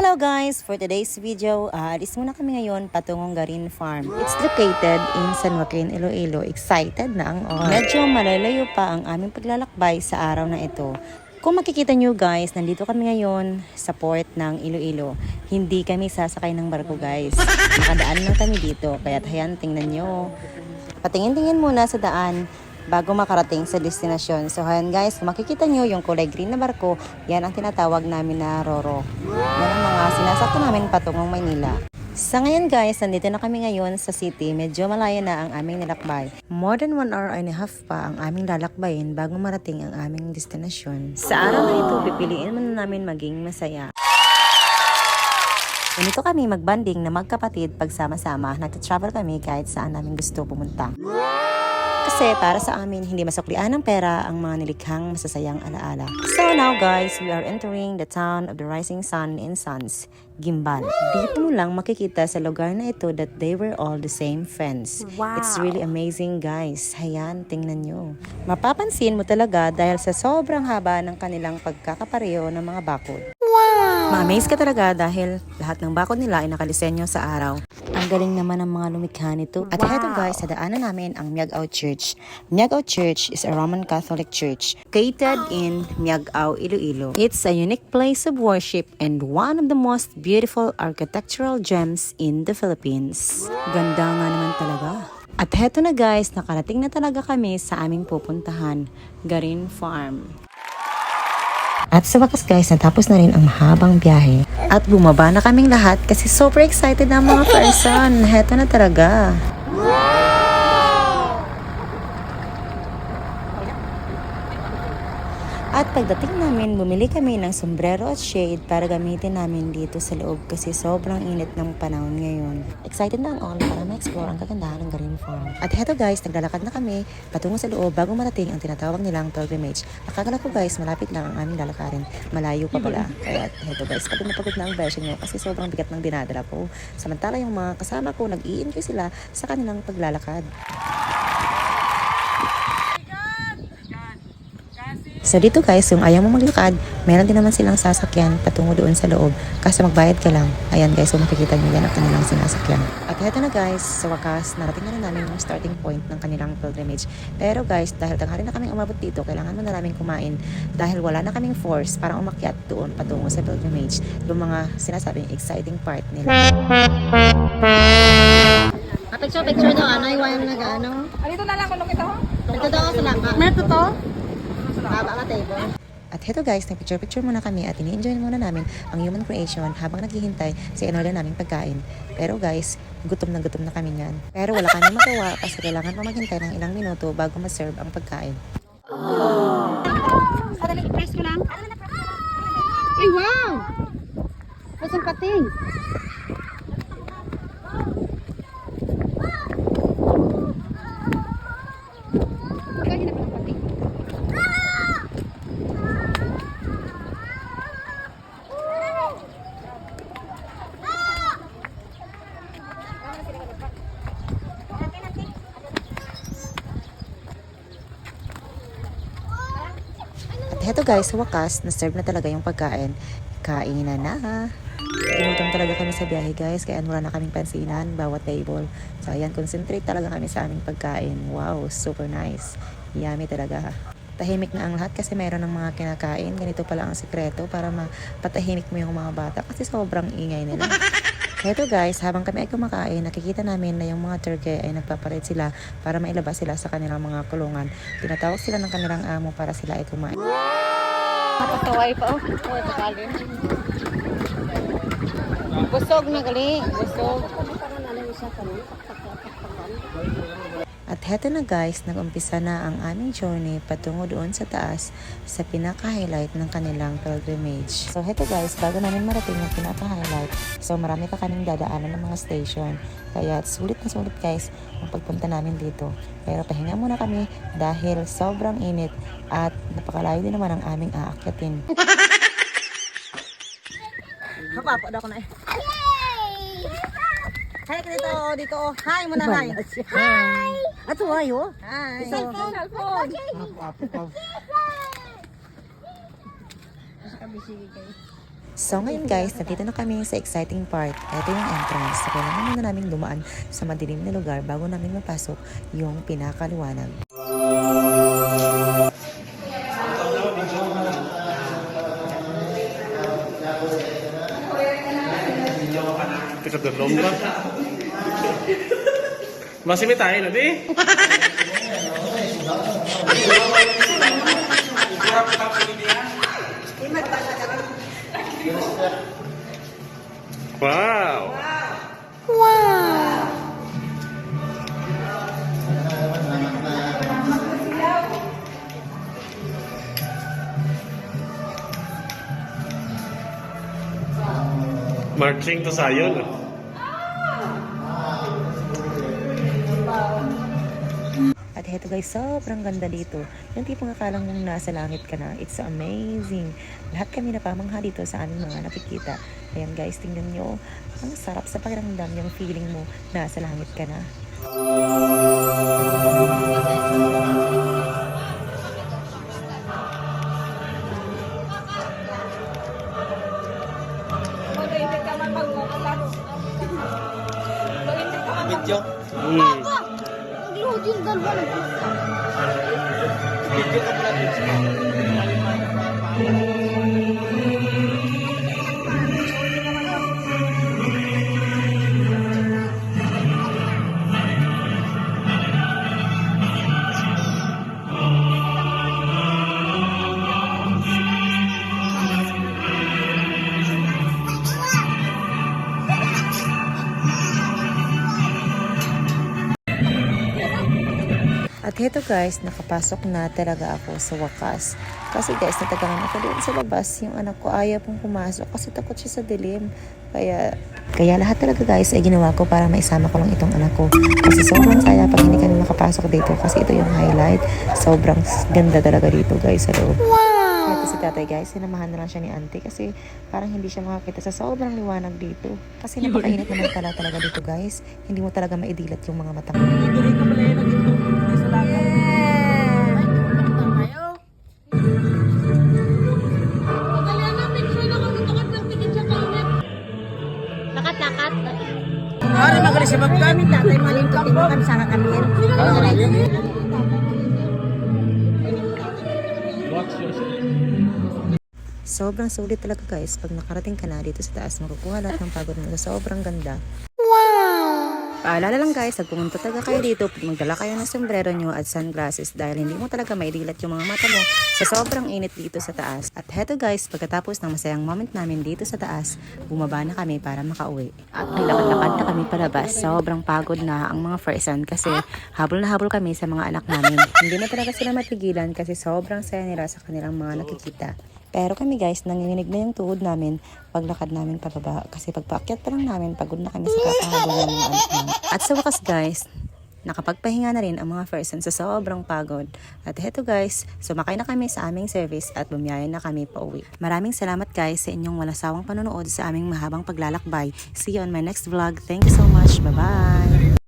Hello guys! For today's video, alis muna kami ngayon patungong Garin Farm. It's located in San Joaquin, Iloilo. Excited na ang oras. Medyo malalayo pa ang aming paglalakbay sa araw na ito. Kung makikita nyo guys, nandito kami ngayon sa port ng Iloilo. Hindi kami sasakay ng barko guys. Nakadaan lang kami dito. Kaya ayan, tingnan nyo. Patingin-tingin muna sa daan bago makarating sa destinasyon. So ayan guys, kung makikita nyo yung kulay green na barko, yan ang tinatawag namin na Roro. Yan ang mga sinasakto namin patungong Maynila. Sa ngayon guys, nandito na kami ngayon sa city. Medyo malayo na ang aming nilakbay. More than 1 hour and a half pa ang aming lalakbayin bago marating ang aming destinasyon. Sa araw na ito, pipiliin muna namin maging masaya. Ganito kami magbanding na magkapatid pagsama-sama. Nagta-travel kami kahit saan namin gusto pumunta. Kasi para sa amin, hindi masuklian ng pera ang mga nilikhang masasayang alaala. So now guys, we are entering the town of the rising sun and suns, Gimbal. Dito mo lang makikita sa lugar na ito that they were all the same fence. Wow. It's really amazing guys. Hayan, tingnan nyo. Mapapansin mo talaga dahil sa sobrang haba ng kanilang pagkakapareho ng mga bakod. Wow! Ma-amaze ka talaga dahil lahat ng bakod nila ay nakalisenyo sa araw. Ang galing naman ng mga lumikha nito. At heto guys, sa daanan namin ang Miagao Church. Miagao Church is a Roman Catholic church located in Miagao, Iloilo. It's a unique place of worship and one of the most beautiful architectural gems in the Philippines. Ganda nga naman talaga. At heto na guys, nakarating na talaga kami sa aming pupuntahan, Garin Farm. At sa wakas guys, natapos na rin ang mahabang biyahe. At bumaba na kaming lahat kasi super excited na ang mga person. Heto na talaga. At pagdating namin, bumili kami ng sombrero at shade para gamitin namin dito sa loob kasi sobrang init ng panahon ngayon. Excited na ang all para ma-explore ang kagandahan ng Garin Farm. At heto guys, naglalakad na kami patungo sa loob bago marating ang tinatawag nilang pilgrimage. Akala ko guys, malapit lang ang aming lalakarin. Malayo pa pala. Kaya heto guys, pagod na ang version nyo kasi sobrang bigat ng dinadala ko. Samantala yung mga kasama ko, nag-i-enjoy sila sa kanilang paglalakad. So dito guys, yung ayaw mo maglakad, meron din naman silang sasakyan patungo doon sa loob. Kasi magbayad ka lang. Ayan guys, so makikita nyo yan ang kanilang sinasakyan. At heto na guys, sa wakas, narating na rin namin yung starting point ng kanilang pilgrimage. Pero guys, dahil tanghali na kaming umabot dito, kailangan mo na namin kumain. Dahil wala na kaming force para umakyat doon patungo sa pilgrimage. Yung mga sinasabing exciting part nila. Picture daw, ano, iwayan na gaano? Dito na lang kung ito. Ito daw sa laka. Meto to? At heto guys, nag-picture muna kami at ini-enjoy muna namin ang human creation habang naghihintay sa inorder naming pagkain. Pero guys, gutom na kami niyan. Pero wala kami magawa kasi kailangan pa maghintay ng ilang minuto bago ma-serve ang pagkain. Sadali, press ko lang. Ay, wow! Pasang pating. Heto guys, sa wakas, na-serve na talaga yung pagkain. Kainan na. Ginutom talaga kami sa biyahe guys, kaya wala na kaming pansinan, bawat table. So ayan, concentrate talaga kami sa aming pagkain. Wow, super nice. Yummy talaga. Tahimik na ang lahat kasi meron ng mga kinakain. Ganito pala ang sekreto para mapatahimik mo yung mga bata kasi sobrang ingay nila. Heto guys, habang kami ay kumakain, nakikita namin na yung mga turkey ay nagpapalit sila para mailabas sila sa kanilang mga kulungan. Tinatawag sila ng kanilang amo para sila ay kumain. Nakakaway pa oh. Oh, pakalim. Busog na gali. Busog. At heto na guys, nag-umpisa na ang aming journey patungo doon sa taas sa pinaka-highlight ng kanilang pilgrimage. So heto guys, bago namin marating yung pinaka-highlight, so marami pa kaming dadaanan ng mga station. Kaya sulit na sulit guys ang pagpunta namin dito. Pero pahinga muna kami dahil sobrang init at napakalayo din naman ang aming aakyatin. Kapapa daw ko na eh. Hi, dito. Hi muna, hi. Hi. Ato ayo. Hi. Cellphone. So ngayon guys, nandito na kami sa exciting part. Ito yung entrance. So kailangan muna namin dumaan sa madilim na lugar bago namin mapasok yung pinakaliwanag. Tikadulong ka. Masih may tayo na di. Wow. Marching to sayon. At heto guys, sobrang ganda dito. Yung tipong akalang mong nasa langit ka na. It's amazing. Lahat kami napamangha dito sa aming mga nakikita. Ayan guys, tingnan nyo. Ang sarap sa pakiramdam yung feeling mo nasa langit ka na. Video. Yung dalawa na Video ka pala. At heto guys, nakapasok na talaga ako sa wakas. Kasi guys, natagangan ako doon sa labas. Yung anak ko ayaw pong pumasok kasi takot siya sa dilim. Kaya lahat talaga guys ay ginawa ko para maisama ko lang itong anak ko. Kasi sobrang saya pag hindi kami makapasok dito kasi ito yung highlight. Sobrang ganda talaga dito guys sa loob. Ito si tatay guys, sinamahan na lang siya ni auntie kasi parang hindi siya makakita sa sobrang liwanag dito. Kasi napakainit naman talaga dito guys. Hindi mo talaga maidilat yung mga mata mo. lakat-lakat. Ano magaling si Magkami, tatay maling tutingan sa kakamin. Sobrang sulit talaga guys. Pag nakarating ka na dito sa taas, makukuha lahat ng pagod mo. Sobrang ganda. Paalala lang guys, pag pumunta talaga kayo dito, magdala kayo ng sombrero nyo at sunglasses dahil hindi mo talaga maidilat yung mga mata mo sa sobrang init dito sa taas. At heto guys, pagkatapos ng masayang moment namin dito sa taas, bumaba na kami para makauwi. At nilakad-lakad na kami palabas. Sobrang pagod na ang mga firsan kasi habol na habol kami sa mga anak namin. Hindi na talaga sila matigilan kasi sobrang saya nila sa kanilang mga nakikita. Pero kami guys, nanginginig na yung tuhod namin paglakad namin pababa. Kasi pagpaakyat pa lang namin, pagod na kami sa kakahabol ng mga anak namin. At sa wakas guys, nakapagpahinga na rin ang mga person sa sobrang pagod. At heto guys, sumakay na kami sa aming service at bumiyaya na kami pauwi. Maraming salamat guys sa inyong walang sawang panonood sa aming mahabang paglalakbay. See you on my next vlog. Thank you so much. Bye-bye!